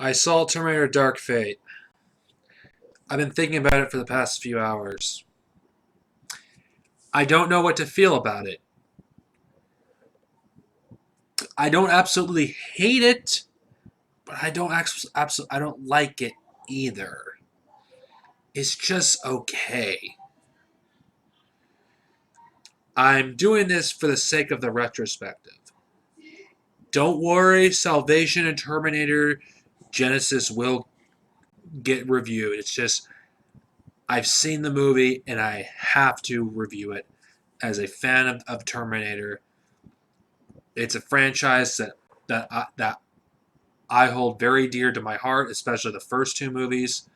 I saw Terminator Dark Fate. I've been thinking about it for the past few hours. I don't know what to feel about it. I don't absolutely hate it, but I don't like it either. It's just okay. I'm doing this for the sake of the retrospective. Don't worry, Salvation and Terminator Genesis will get reviewed. It's just I've seen the movie and I have to review it as a fan of Terminator. It's a franchise that I hold very dear to my heart, especially the first two movies.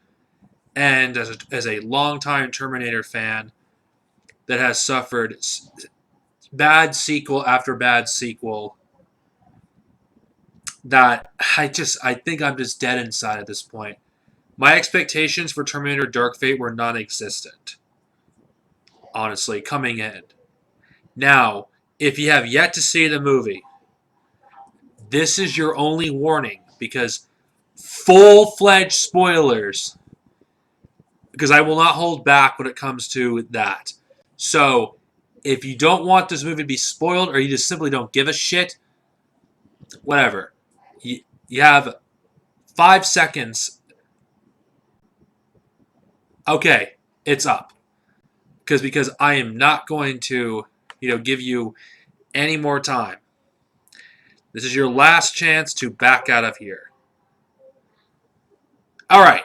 And as a longtime Terminator fan that has suffered bad sequel after bad sequel, that I think I'm just dead inside at this point. My expectations for Terminator Dark Fate were non-existent, honestly, coming in. Now, if you have yet to see the movie, this is your only warning because full-fledged spoilers, because I will not hold back when it comes to that. So, if you don't want this movie to be spoiled or you just simply don't give a shit, whatever. You have 5 seconds. Okay, it's up. Because I am not going to, give you any more time. This is your last chance to back out of here. All right.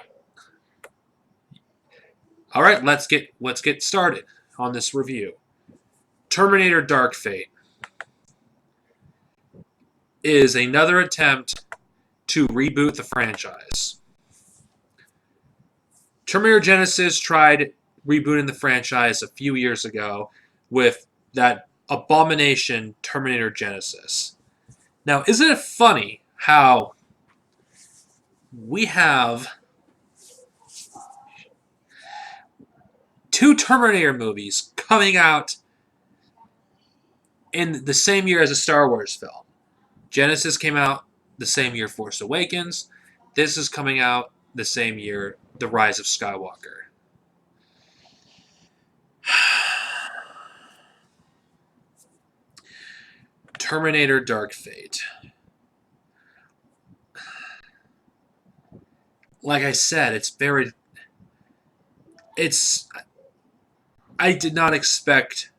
All right, let's get started on this review. Terminator Dark Fate is another attempt to reboot the franchise. Terminator Genesis tried rebooting the franchise a few years ago with that abomination Terminator Genesis. Now, isn't it funny how we have two Terminator movies coming out in the same year as a Star Wars film? Genesis came out the same year Force Awakens. This is coming out the same year The Rise of Skywalker. Terminator Dark Fate. Like I said, it's I did not expect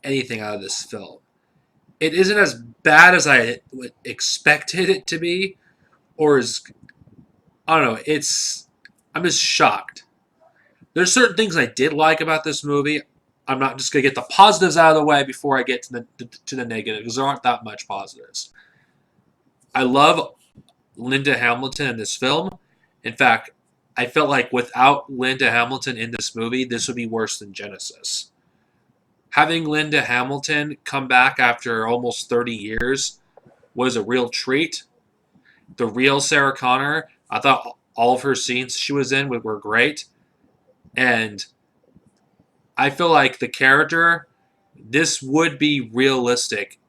anything out of this film. It isn't as bad as I expected it to be, or as I don't know. I'm just shocked. There's certain things I did like about this movie. I'm not just gonna get the positives out of the way before I get to the negative because there aren't that much positives. I love Linda Hamilton in this film. In fact, I felt like without Linda Hamilton in this movie, this would be worse than Genesis. Having Linda Hamilton come back after almost 30 years was a real treat. The real Sarah Connor, I thought all of her scenes she was in were great. And I feel like the character, this would be realistic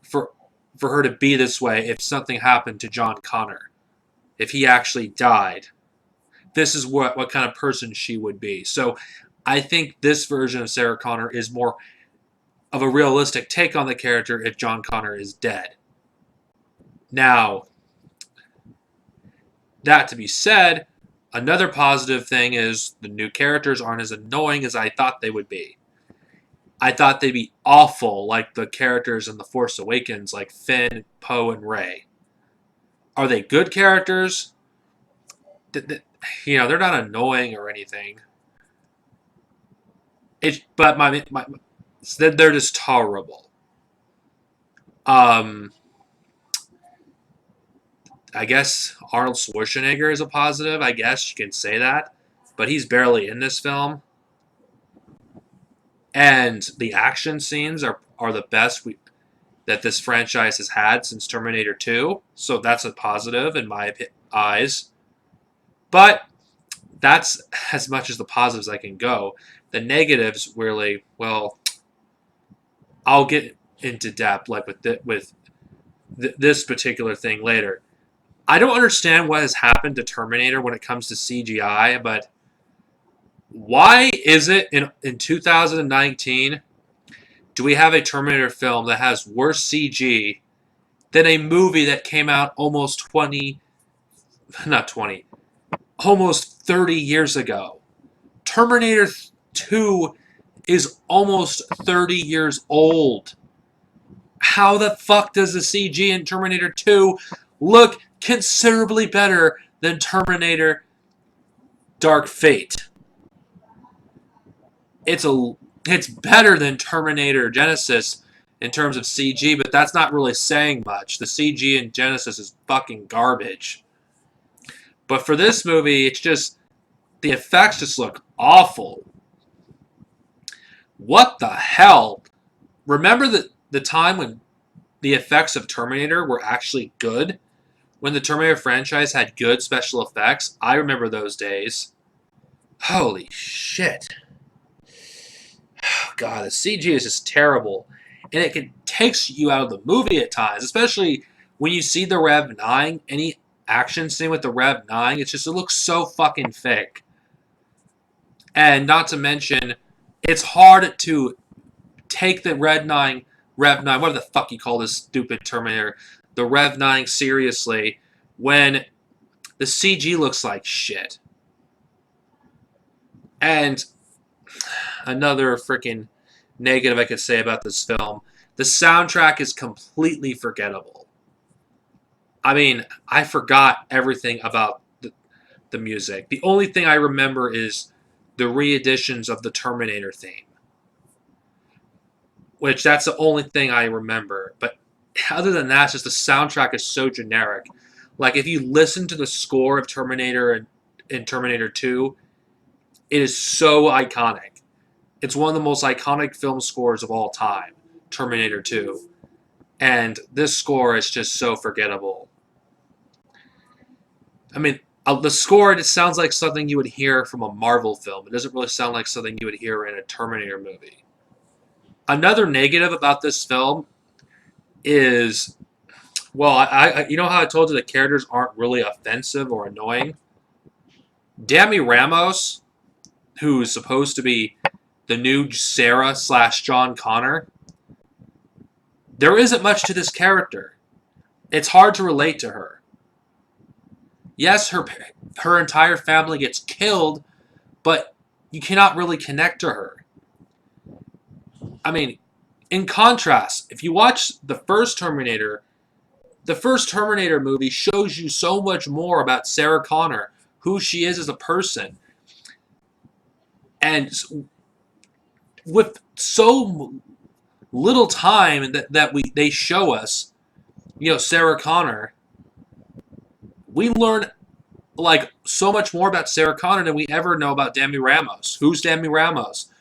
for for her to be this way if something happened to John Connor. If he actually died, this is what kind of person she would be. So I think this version of Sarah Connor is more of a realistic take on the character if John Connor is dead. Now, that to be said, another positive thing is the new characters aren't as annoying as I thought they would be. I thought they'd be awful like the characters in The Force Awakens, like Finn, Poe, and Rey. Are they good characters? They're not annoying or anything. But they're just tolerable. Um, I guess Arnold Schwarzenegger is a positive. I guess you can say that, but he's barely in this film, and the action scenes are the best that this franchise has had since Terminator 2. So that's a positive in my eyes. But that's as much as the positives I can go. The negatives really, well, I'll get into depth like with this particular thing later. I don't understand what has happened to Terminator when it comes to CGI, but why is it in 2019 do we have a Terminator film that has worse CG than a movie that came out almost 20, not 20, almost 30 years ago? Terminator 2 is almost 30 years old. How the fuck does the CG in Terminator 2 look considerably better than Terminator Dark Fate? It's better than Terminator Genesis in terms of CG, but that's not really saying much. The CG in Genesis is fucking garbage. But for this movie, it's just the effects just look awful. What the hell? Remember the time when the effects of Terminator were actually good? When the Terminator franchise had good special effects? I remember those days. Holy shit. God, the CG is just terrible. And takes you out of the movie at times, especially when you see the Rev 9, any action scene with the Rev 9, it looks so fucking fake. And not to mention, it's hard to take the Rev 9, whatever the fuck you call this stupid Terminator, the Rev 9 seriously when the CG looks like shit. And another freaking negative I could say about this film, the soundtrack is completely forgettable. I mean, I forgot everything about the music. The only thing I remember is the re-editions of the Terminator theme. Which, that's the only thing I remember. But other than that, it's just the soundtrack is so generic. Like, if you listen to the score of Terminator and Terminator 2, it is so iconic. It's one of the most iconic film scores of all time, Terminator 2. And this score is just so forgettable. I mean, the score, it sounds like something you would hear from a Marvel film. It doesn't really sound like something you would hear in a Terminator movie. Another negative about this film is, well, I you know how I told you the characters aren't really offensive or annoying? Dami Ramos, who's supposed to be the new Sarah / John Connor, there isn't much to this character. It's hard to relate to her. Yes, her entire family gets killed, but you cannot really connect to her. I mean, in contrast, if you watch the first Terminator movie shows you so much more about Sarah Connor, who she is as a person. And with so little time that they show us, Sarah Connor, we learn like so much more about Sarah Connor than we ever know about Dami Ramos. Who's Dami Ramos?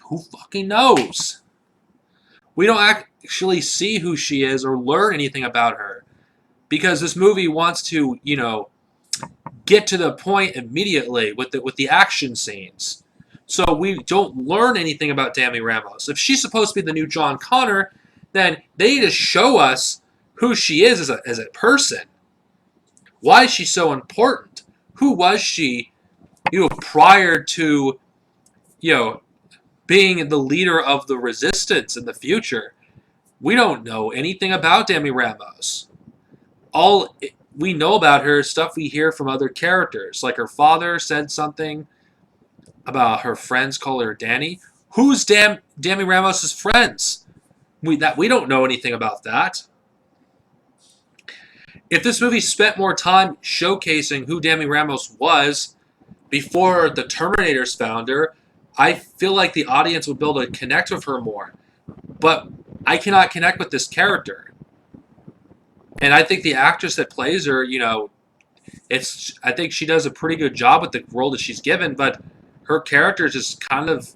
Who fucking knows? We don't actually see who she is or learn anything about her because this movie wants to, get to the point immediately with the action scenes. So we don't learn anything about Dami Ramos. If she's supposed to be the new John Connor, then they need to show us who she is as a person. Why is she so important? Who was she, prior to, being the leader of the resistance in the future? We don't know anything about Dami Ramos. All we know about her is stuff we hear from other characters. Like her father said something about her friends call her Danny. Who's Dami Ramos' friends? We don't know anything about that. If this movie spent more time showcasing who Dami Ramos was before the Terminator's founder, I feel like the audience would be able to connect with her more. But I cannot connect with this character. And I think the actress that plays her, I think she does a pretty good job with the role that she's given, but her character is just kind of,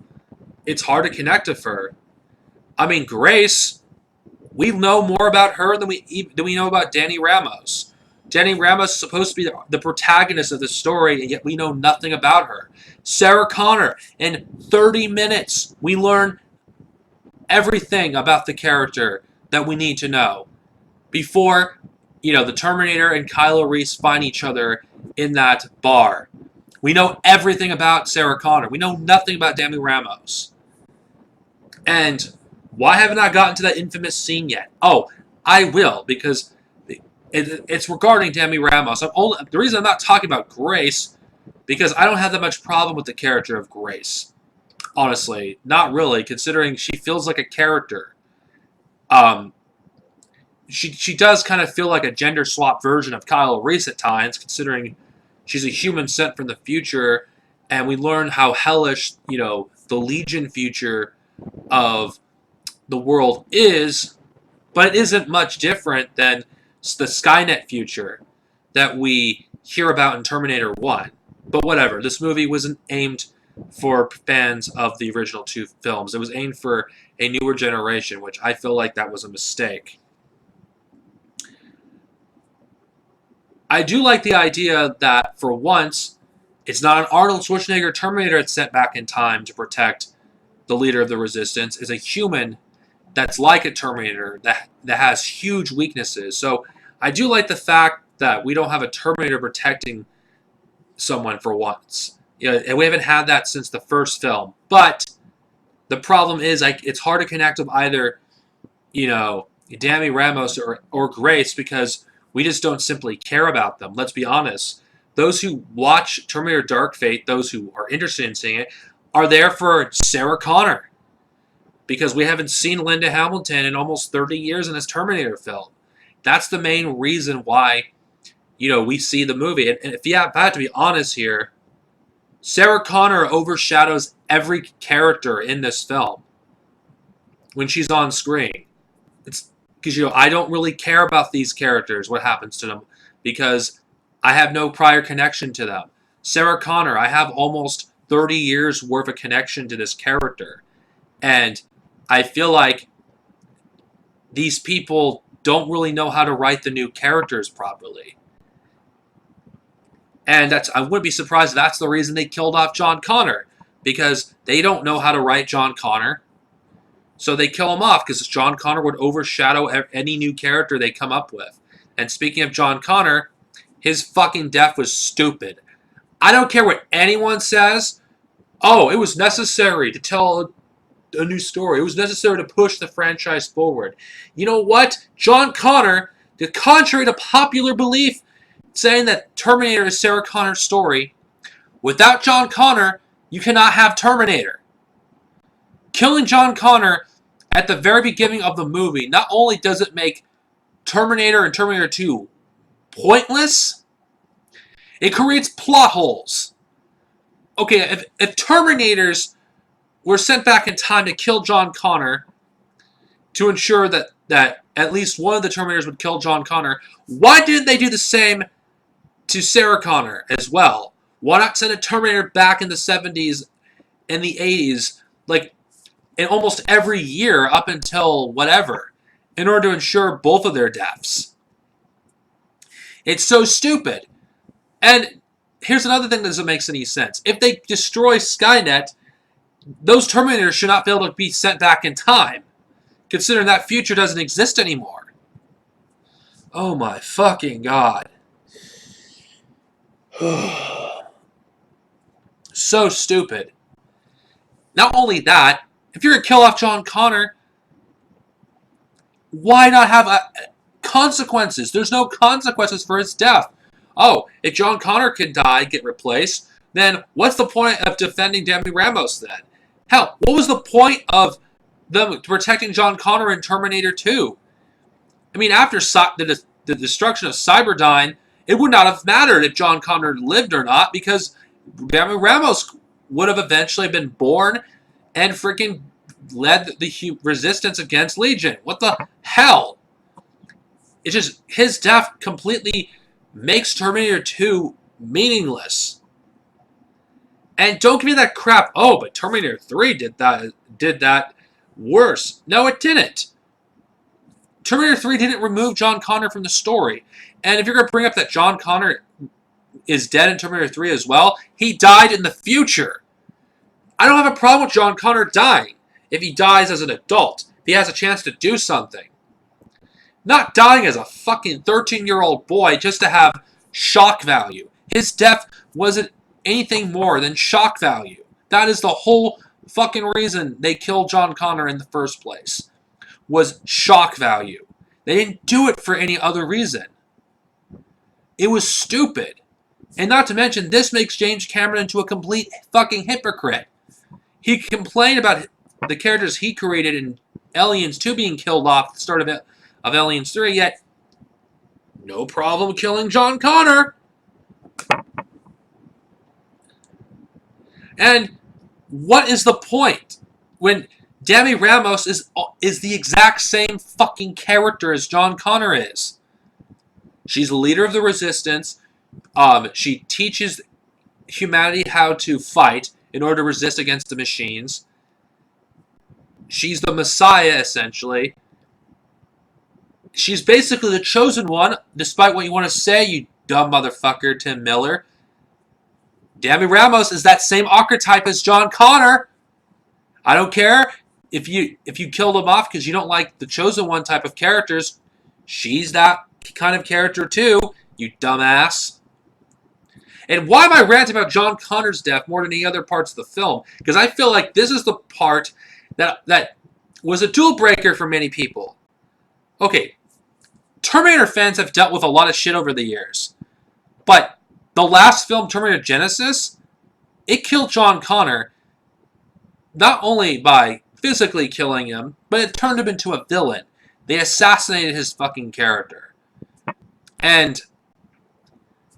it's hard to connect with her. I mean, Grace, we know more about her than we know about Dani Ramos. Dani Ramos is supposed to be the protagonist of the story, and yet we know nothing about her. Sarah Connor, in 30 minutes, we learn everything about the character that we need to know before the Terminator and Kylo Reese find each other in that bar. We know everything about Sarah Connor. We know nothing about Dami Ramos. And why haven't I gotten to that infamous scene yet? Oh, I will, because it's regarding Dami Ramos. The reason I'm not talking about Grace, because I don't have that much problem with the character of Grace. Honestly, not really, considering she feels like a character. She does kind of feel like a gender swap version of Kyle Reese at times, considering she's a human sent from the future, and we learn how hellish, the Legion future of the world is, but it isn't much different than the Skynet future that we hear about in Terminator 1. But whatever, this movie wasn't aimed for fans of the original two films. It was aimed for a newer generation, which I feel like that was a mistake. I do like the idea that, for once, it's not an Arnold Schwarzenegger Terminator that's sent back in time to protect the leader of the Resistance. It's a human that's like a Terminator that has huge weaknesses. So I do like the fact that we don't have a Terminator protecting someone for once. And we haven't had that since the first film. But the problem is, it's hard to connect with either, Dami Ramos or Grace, because we just don't simply care about them. Let's be honest. Those who watch Terminator Dark Fate, those who are interested in seeing it, are there for Sarah Connor. Because we haven't seen Linda Hamilton in almost 30 years in this Terminator film. That's the main reason why, we see the movie. And if I have to be honest here, Sarah Connor overshadows every character in this film when she's on screen. It's because, I don't really care about these characters, what happens to them, because I have no prior connection to them. Sarah Connor, I have almost 30 years worth of connection to this character. And I feel like these people don't really know how to write the new characters properly. And I wouldn't be surprised if that's the reason they killed off John Connor, because they don't know how to write John Connor. So they kill him off, because John Connor would overshadow any new character they come up with. And speaking of John Connor, his fucking death was stupid. I don't care what anyone says. Oh, it was necessary to tell a new story. It was necessary to push the franchise forward. You know what? John Connor, contrary to popular belief, saying that Terminator is Sarah Connor's story, without John Connor, you cannot have Terminator. Killing John Connor at the very beginning of the movie, not only does it make Terminator and Terminator 2 pointless, it creates plot holes. Okay, if Terminators were sent back in time to kill John Connor to ensure that at least one of the Terminators would kill John Connor, why didn't they do the same to Sarah Connor as well? Why not send a Terminator back in the 70s and the 80s, like in almost every year up until whatever, in order to ensure both of their deaths? It's so stupid. And here's another thing that doesn't make any sense. If they destroy Skynet, those Terminators should not be able to be sent back in time, considering that future doesn't exist anymore. Oh my fucking god. So stupid. Not only that, if you're going to kill off John Connor, why not have consequences? There's no consequences for his death. Oh, if John Connor can die, get replaced, then what's the point of defending Dami Ramos then? Hell, what was the point of them protecting John Connor in Terminator 2? I mean, after the destruction of Cyberdyne, it would not have mattered if John Connor lived or not, because Dami Ramos would have eventually been born and freaking led the resistance against Legion. What the hell? It's just, his death completely makes Terminator 2 meaningless. And don't give me that crap. Oh, but Terminator 3 did that worse. No, it didn't. Terminator 3 didn't remove John Connor from the story. And if you're going to bring up that John Connor is dead in Terminator 3 as well, he died in the future. I don't have a problem with John Connor dying if he dies as an adult, if he has a chance to do something. Not dying as a fucking 13-year-old boy just to have shock value. His death wasn't anything more than shock value. That is the whole fucking reason they killed John Connor in the first place. Was shock value. They didn't do it for any other reason. It was stupid. And not to mention, this makes James Cameron into a complete fucking hypocrite. He complained about the characters he created in Aliens 2 being killed off at the start of Aliens 3, yet no problem killing John Connor. And what is the point when Dami Ramos is the exact same fucking character as John Connor is? She's the leader of the resistance. She teaches humanity how to fight in order to resist against the machines. She's the Messiah, essentially. She's basically the chosen one, despite what you want to say, you dumb motherfucker, Tim Miller. Dami Ramos is that same archetype as John Connor. I don't care if you killed him off because you don't like the chosen one type of characters. She's that kind of character too, you dumbass. And why am I ranting about John Connor's death more than any other parts of the film? Because I feel like this is the part that was a deal breaker for many people. Okay, Terminator fans have dealt with a lot of shit over the years. But the last film, Terminator Genesis, it killed John Connor not only by physically killing him, but it turned him into a villain. They assassinated his fucking character. And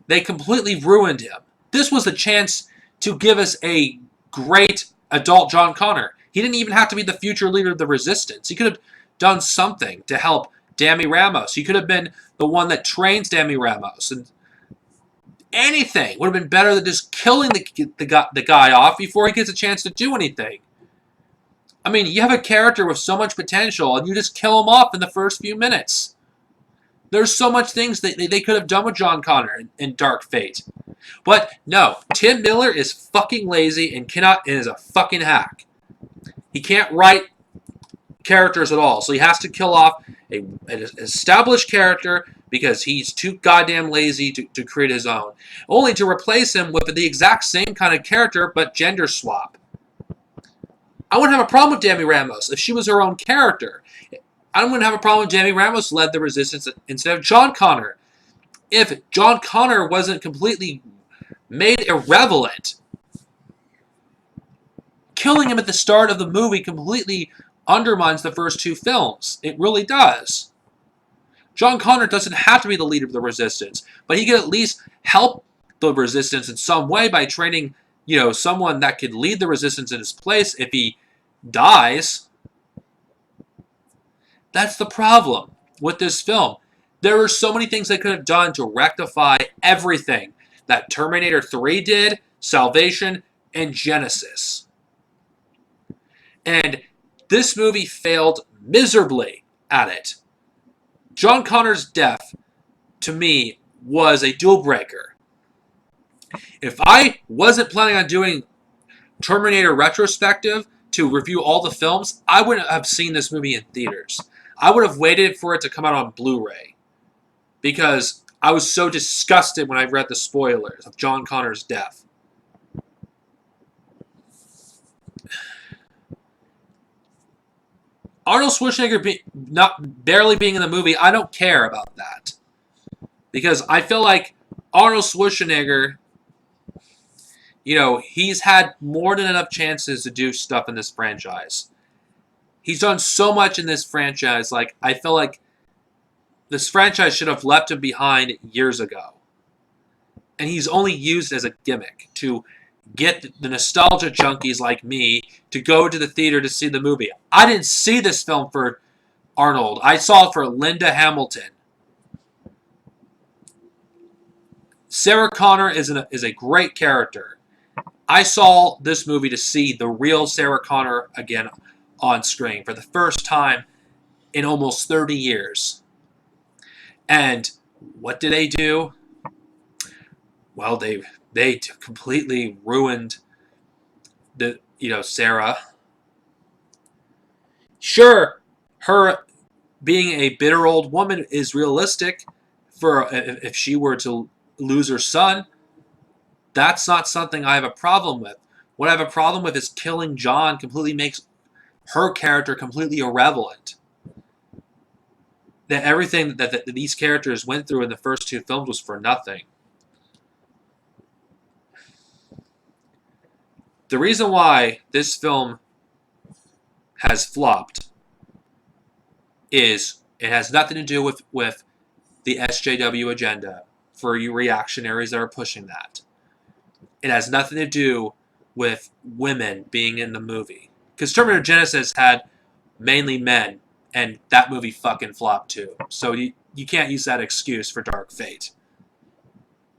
they completely ruined him. This was the chance to give us a great adult John Connor. He didn't even have to be the future leader of the Resistance. He could have done something to help Dami Ramos. He could have been the one that trains Dami Ramos. And anything would have been better than just killing the guy off before he gets a chance to do anything. I mean, you have a character with so much potential, and you just kill him off in the first few minutes. There's so much things that they could have done with John Connor in Dark Fate. But no, Tim Miller is fucking lazy and is a fucking hack. He can't write characters at all, so he has to kill off an established character because he's too goddamn lazy to create his own, only to replace him with the exact same kind of character but gender swap. I wouldn't have a problem with Dami Ramos if she was her own character. I wouldn't have a problem if Dami Ramos led the Resistance instead of John Connor. If John Connor wasn't completely made irrelevant, killing him at the start of the movie completely undermines the first two films. It really does. John Connor doesn't have to be the leader of the Resistance, but he can at least help the Resistance in some way by training, someone that could lead the Resistance in his place if he dies. That's the problem with this film. There are so many things they could have done to rectify everything that Terminator 3 did, Salvation, and Genesis. And this movie failed miserably at it. John Connor's death, to me, was a deal breaker. If I wasn't planning on doing Terminator retrospective to review all the films, I wouldn't have seen this movie in theaters. I would have waited for it to come out on Blu-ray because I was so disgusted when I read the spoilers of John Connor's death. Arnold Schwarzenegger barely being in the movie, I don't care about that. Because I feel like Arnold Schwarzenegger, he's had more than enough chances to do stuff in this franchise. He's done so much in this franchise, I feel like this franchise should have left him behind years ago. And he's only used as a gimmick to get the nostalgia junkies like me to go to the theater to see the movie. I didn't see this film for Arnold. I saw it for Linda Hamilton. Sarah Connor is a great character. I saw this movie to see the real Sarah Connor again on screen for the first time in almost 30 years. And what did they do? Well, they completely ruined Sarah. Sure, being a bitter old woman is realistic for if she were to lose her son. That's not something I have a problem with. What I have a problem with is killing John completely makes her character completely irrelevant. That everything that these characters went through in the first two films was for nothing. The reason why this film has flopped is it has nothing to do with the SJW agenda for you reactionaries that are pushing that. It has nothing to do with women being in the movie. Because Terminator Genesis had mainly men, and that movie fucking flopped too. So you can't use that excuse for Dark Fate.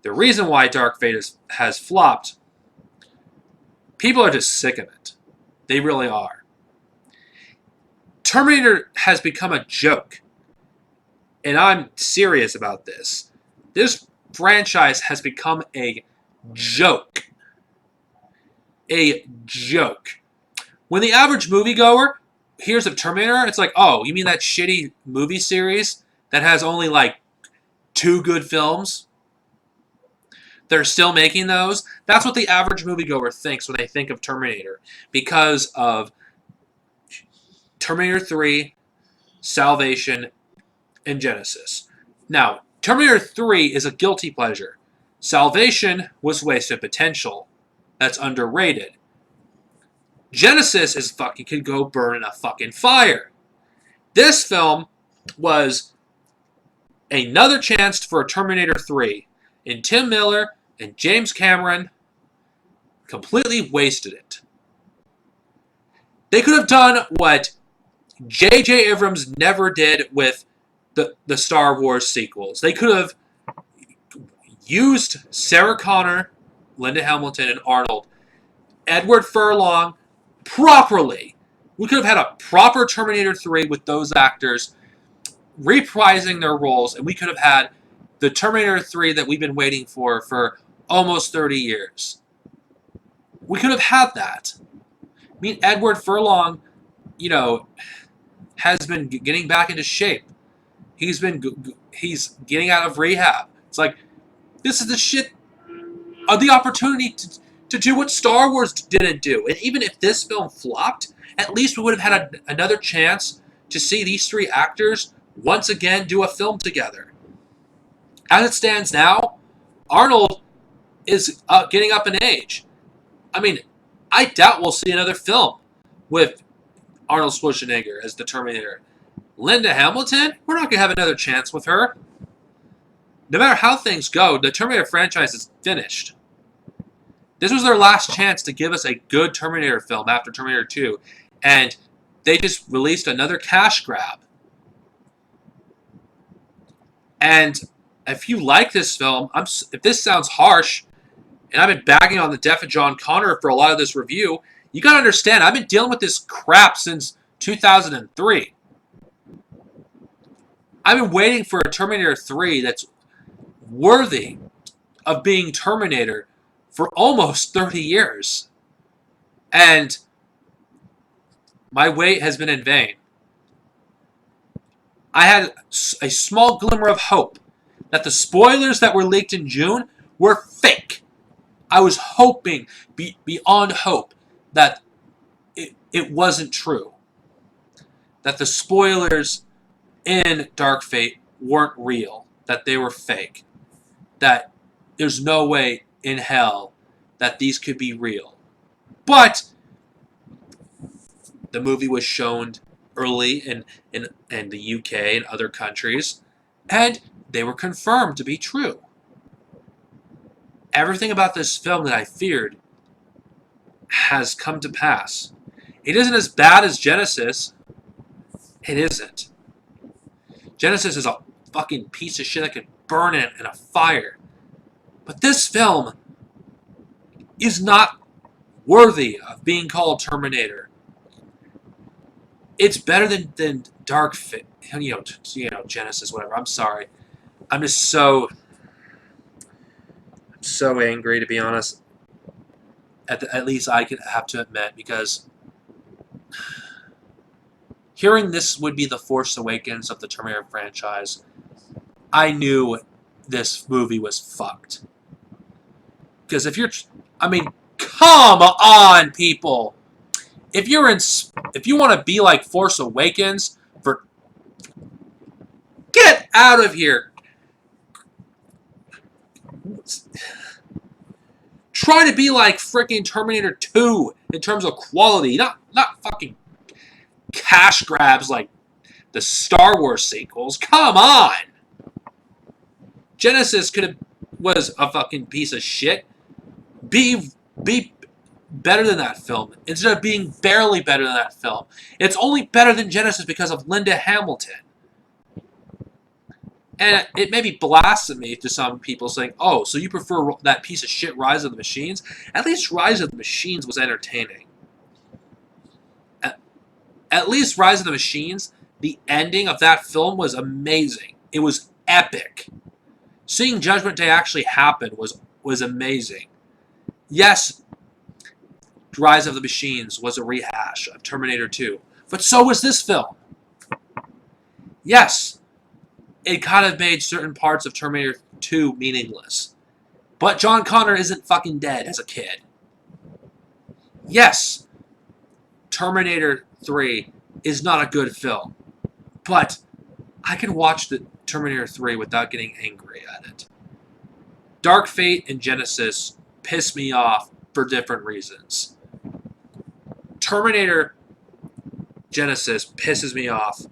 The reason why Dark Fate has flopped, people are just sick of it. They really are. Terminator has become a joke. And I'm serious about this. This franchise has become a joke. A joke. When the average moviegoer hears of Terminator, it's like, oh, you mean that shitty movie series that has only like 2 good films? They're still making those? That's what the average moviegoer thinks when they think of Terminator. Because of Terminator 3, Salvation, and Genesis. Now, Terminator 3 is a guilty pleasure. Salvation was wasted potential. That's underrated. Genesis is fucking could go burn in a fucking fire. This film was another chance for a Terminator 3. And Tim Miller and James Cameron completely wasted it. They could have done what J.J. Abrams never did with the Star Wars sequels. They could have used Sarah Connor, Linda Hamilton, and Arnold, Edward Furlong properly. We could have had a proper Terminator 3 with those actors reprising their roles, and we could have had the Terminator 3 that we've been waiting for almost 30 years. We could have had that. I mean, Edward Furlong, has been getting back into shape. He's getting out of rehab. It's like, this is the shit of the opportunity to do what Star Wars didn't do. And even if this film flopped, at least we would have had another chance to see these 3 actors once again do a film together. As it stands now, Arnold is getting up in age. I mean, I doubt we'll see another film with Arnold Schwarzenegger as the Terminator. Linda Hamilton, we're not going to have another chance with her. No matter how things go, the Terminator franchise is finished. This was their last chance to give us a good Terminator film after Terminator 2, and they just released another cash grab. And if you like this film, if this sounds harsh, and I've been bagging on the death of John Connor for a lot of this review, you got to understand, I've been dealing with this crap since 2003. I've been waiting for a Terminator 3 that's worthy of being Terminator for almost 30 years. And my wait has been in vain. I had a small glimmer of hope that the spoilers that were leaked in June were fake. I was hoping, beyond hope, that it wasn't true. That the spoilers in Dark Fate weren't real. That they were fake. That there's no way in hell that these could be real. But the movie was shown early in the UK and other countries, and they were confirmed to be true. Everything about this film that I feared has come to pass. It isn't as bad as Genesis. It isn't. Genesis is a fucking piece of shit that could burn it in a fire. But this film is not worthy of being called Terminator. It's better than Dark Fate, Genesis, whatever. I'm sorry. I'm just so angry, to be honest. At least I could have to admit, because Hearing this would be the Force Awakens of the Terminator franchise, I knew this movie was fucked. Because if you're, I mean, come on, people. If you want to be like Force Awakens, get out of here. Try to be like freaking Terminator 2 in terms of quality, not fucking cash grabs like the Star Wars sequels. Come on. Genesis was a fucking piece of shit. Be better than that film instead of being barely better than that film. It's only better than Genesis because of Linda Hamilton. And it may be blasphemy to some people saying, oh, so you prefer that piece of shit Rise of the Machines? At least Rise of the Machines was entertaining. At least Rise of the Machines, the ending of that film was amazing. It was epic. Seeing Judgment Day actually happen was amazing. Yes, Rise of the Machines was a rehash of Terminator 2, but so was this film. Yes, it kind of made certain parts of Terminator 2 meaningless. But John Connor isn't fucking dead as a kid. Yes, Terminator 3 is not a good film, but I can watch the Terminator 3 without getting angry at it. Dark Fate and Genesis piss me off for different reasons. Terminator Genesis pisses me off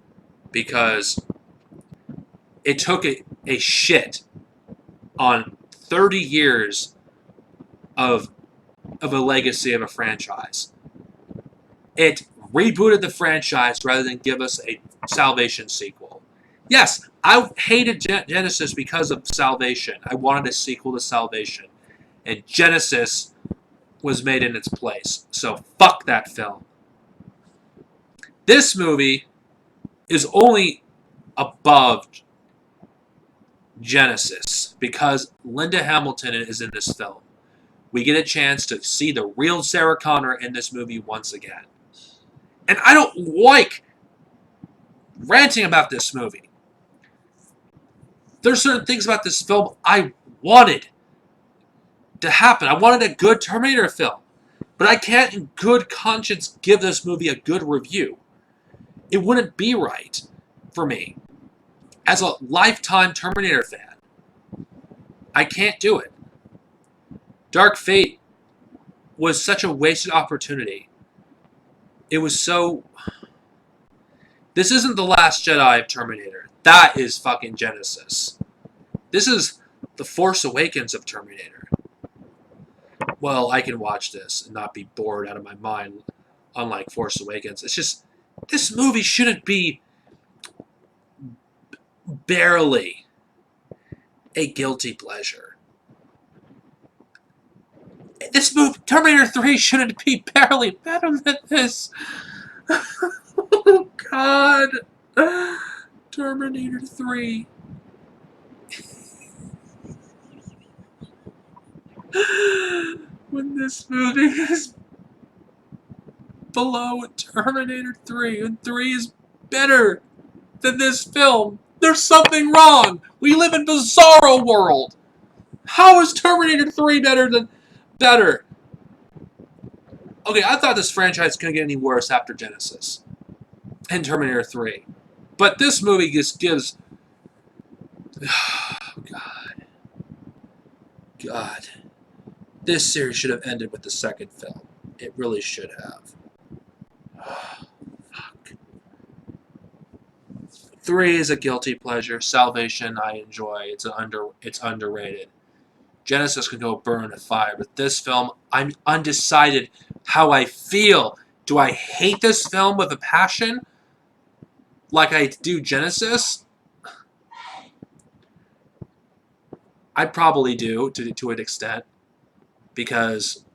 because it took a shit on 30 years of a legacy of a franchise. It rebooted the franchise rather than give us a Salvation sequel. Yes, I hated Genesis because of Salvation. I wanted a sequel to Salvation. And Genesis was made in its place. So fuck that film. This movie is only above Genesis because Linda Hamilton is in this film. We get a chance to see the real Sarah Connor in this movie once again. And I don't like ranting about this movie. There's certain things about this film I wanted to happen. I wanted a good Terminator film. But I can't in good conscience give this movie a good review. It wouldn't be right for me. As a lifetime Terminator fan, I can't do it. Dark Fate was such a wasted opportunity. It was so... This isn't The Last Jedi of Terminator. That is fucking Genesis. This is The Force Awakens of Terminator. Well, I can watch this and not be bored out of my mind, unlike Force Awakens. It's just, this movie shouldn't be barely a guilty pleasure. This movie, Terminator 3, shouldn't be barely better than this. Oh, God. Terminator 3. When this movie is below Terminator 3, and 3 is better than this film, there's something wrong. We live in Bizarro World. How is Terminator 3 better? Okay, I thought this franchise couldn't get any worse after Genesis and Terminator 3. But this movie just gives... Oh, God. This series should have ended with the second film. It really should have. Oh, fuck. 3 is a guilty pleasure. Salvation I enjoy. It's underrated. Genesis could go burn in fire, but this film, I'm undecided how I feel. Do I hate this film with a passion like I do Genesis? I probably do to an extent, because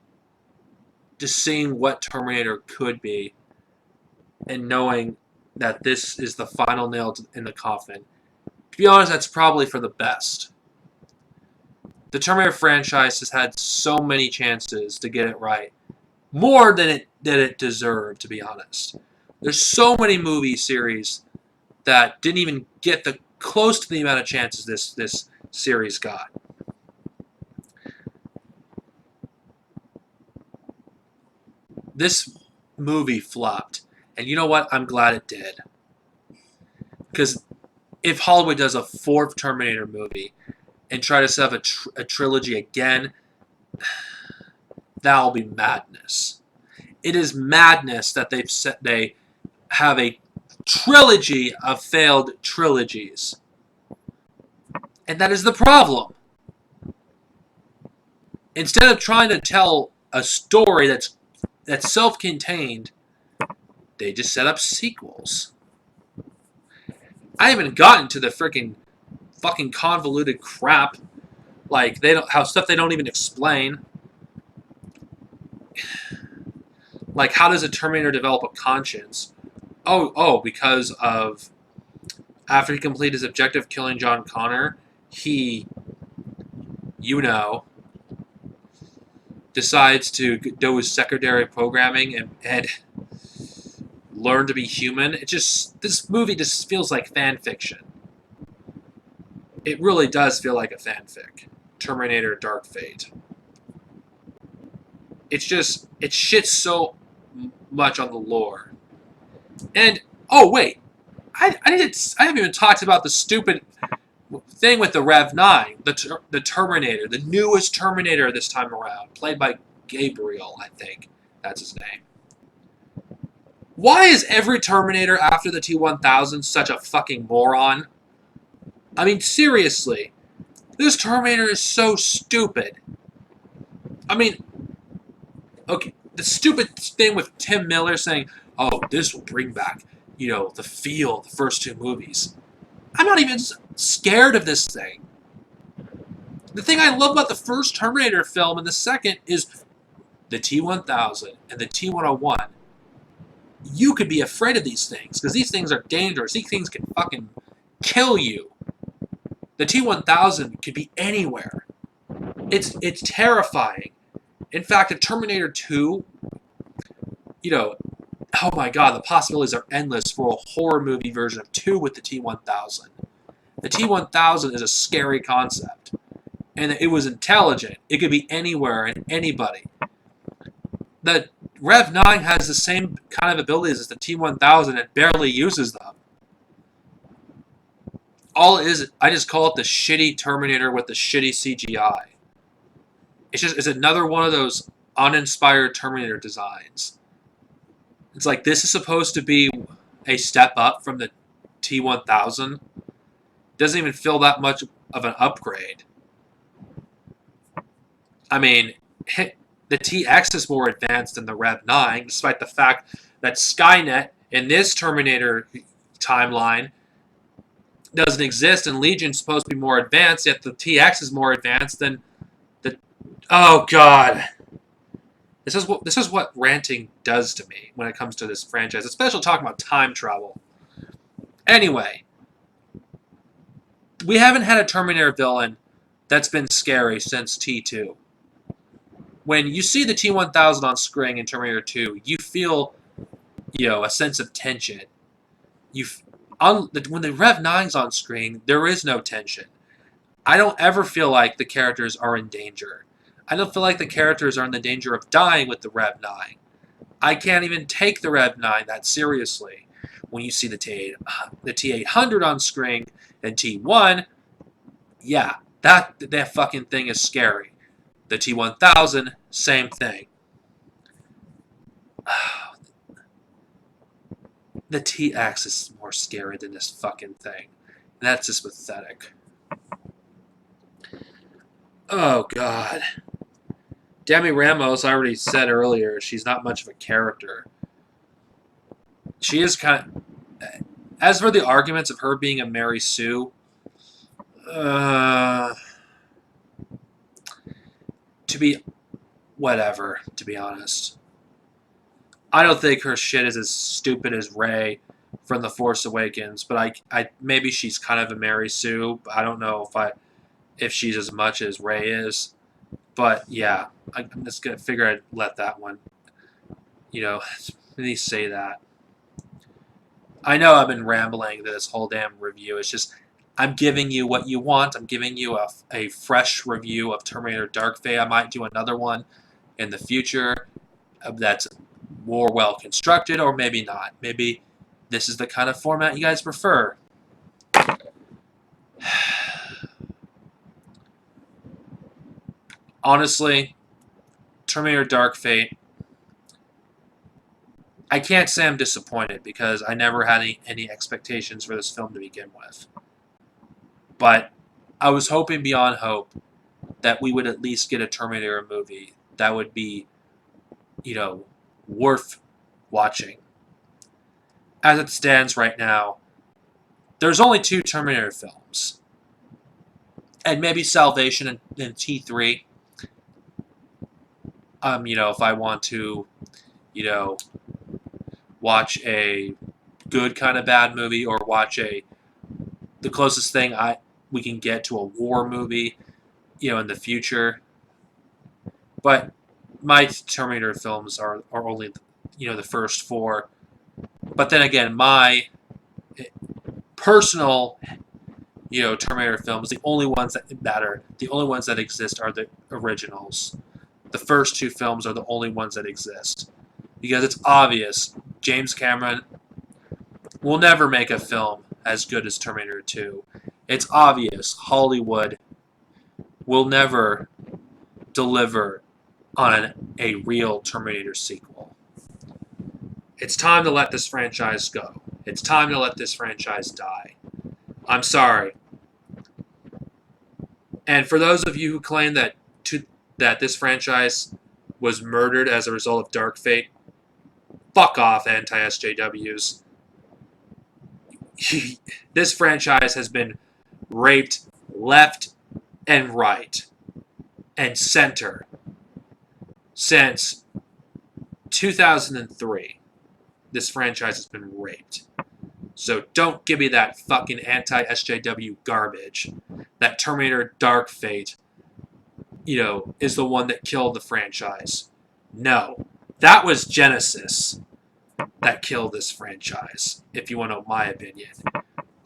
just seeing what Terminator could be and knowing that this is the final nail in the coffin, to be honest, that's probably for the best. The Terminator franchise has had so many chances to get it right. More than it deserved, to be honest. There's so many movie series that didn't even get the close to the amount of chances this series got. This movie flopped, and you know what? I'm glad it did, because if Hollywood does a fourth Terminator movie and try to set up a trilogy again, that'll be madness. It is madness that they have a trilogy of failed trilogies. And that is the problem. Instead of trying to tell a story that's self-contained, they just set up sequels. I haven't gotten to the freaking fucking convoluted crap, like how stuff they don't even explain. Like, how does a Terminator develop a conscience? Because of after he completed his objective killing John Connor, he, decides to do his secondary programming and learn to be human. This movie just feels like fan fiction. It really does feel like a fanfic. Terminator Dark Fate. It shits so much on the lore. And, oh wait, I haven't even talked about the stupid thing with the Rev 9, the Terminator, the newest Terminator this time around, played by Gabriel, I think that's his name. Why is every Terminator after the T-1000 such a fucking moron? I mean, seriously, this Terminator is so stupid. I mean, okay, the stupid thing with Tim Miller saying, "Oh, this will bring back, the feel of the first two movies." I'm not even scared of this thing. The thing I love about the first Terminator film and the second is the T-1000 and the T-101. You could be afraid of these things, because these things are dangerous. These things can fucking kill you. The T-1000 could be anywhere. It's terrifying. In fact, in Terminator 2, oh my god, the possibilities are endless for a horror movie version of 2 with the T-1000. The T-1000 is a scary concept. And it was intelligent. It could be anywhere and anybody. The Rev 9 has the same kind of abilities as the T-1000 and barely uses them. All it is, I just call it the shitty Terminator with the shitty CGI. It's another one of those uninspired Terminator designs. It's like, this is supposed to be a step up from the T-1000. Doesn't even feel that much of an upgrade. I mean, the TX is more advanced than the Rev 9, despite the fact that Skynet in this Terminator timeline doesn't exist, and Legion's supposed to be more advanced, yet the TX is more advanced than the... Oh, God. This is what ranting does to me when it comes to this franchise, especially talking about time travel. Anyway, we haven't had a Terminator villain that's been scary since T2. When you see the T-1000 on screen in Terminator 2, you feel, a sense of tension. When the Rev 9's on screen, there is no tension. I don't ever feel like the characters are in danger. I don't feel like the characters are in the danger of dying with the Rev 9. I can't even take the Rev 9 that seriously. When you see the T-800 on screen and T-1, yeah, that fucking thing is scary. The T-1000, same thing. The T-X is more scary than this fucking thing. And that's just pathetic. Oh, God. Demi Ramos, I already said earlier, she's not much of a character. She is kind of... As for the arguments of her being a Mary Sue, whatever, to be honest. I don't think her shit is as stupid as Rey from The Force Awakens, but I maybe she's kind of a Mary Sue. I don't know if she's as much as Rey is. But yeah, I'm just gonna figure I'd let that one, at least say that. I know I've been rambling this whole damn review. It's just I'm giving you what you want. I'm giving you a fresh review of Terminator Dark Fate. I might do another one in the future that's more well constructed, or maybe not. Maybe this is the kind of format you guys prefer. Honestly, Terminator Dark Fate, I can't say I'm disappointed because I never had any expectations for this film to begin with. But I was hoping beyond hope that we would at least get a Terminator movie that would be, you know, worth watching. As it stands right now, there's only 2 Terminator films. And maybe Salvation in T3. If I want to, you know, watch a good kind of bad movie or watch the closest thing we can get to a war movie, in the future. But my Terminator films are only, the first 4. But then again, my personal, Terminator films, the only ones that matter, the only ones that exist are the originals. The first 2 films are the only ones that exist. Because it's obvious James Cameron will never make a film as good as Terminator 2. It's obvious Hollywood will never deliver on a real Terminator sequel. It's time to let this franchise go. It's time to let this franchise die. I'm sorry. And for those of you who claim that this franchise was murdered as a result of Dark Fate, fuck off, anti-SJWs. This franchise has been raped left and right and center since 2003. This franchise has been raped. So don't give me that fucking anti-SJW garbage. That Terminator Dark Fate, is the one that killed the franchise. No. That was Genesis that killed this franchise, if you want to know my opinion.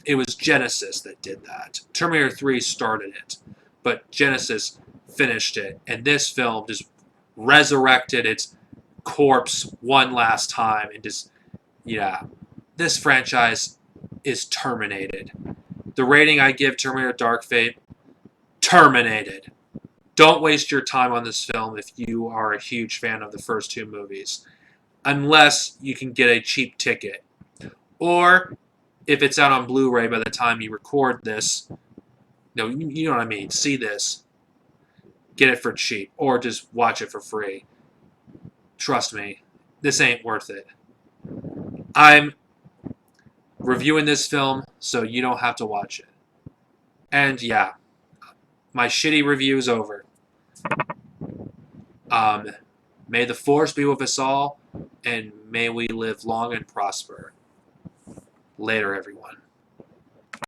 It was Genesis that did that. Terminator 3 started it, but Genesis finished it, and this film just resurrected its corpse one last time, and just, this franchise is terminated. The rating I give Terminator Dark Fate, terminated. Don't waste your time on this film if you are a huge fan of the first 2 movies. Unless you can get a cheap ticket. Or, if it's out on Blu-ray by the time you record this, you know what I mean, see this, get it for cheap, or just watch it for free. Trust me, this ain't worth it. I'm reviewing this film so you don't have to watch it. And yeah, my shitty review is over. May the force be with us all, and may we live long and prosper. Later, everyone.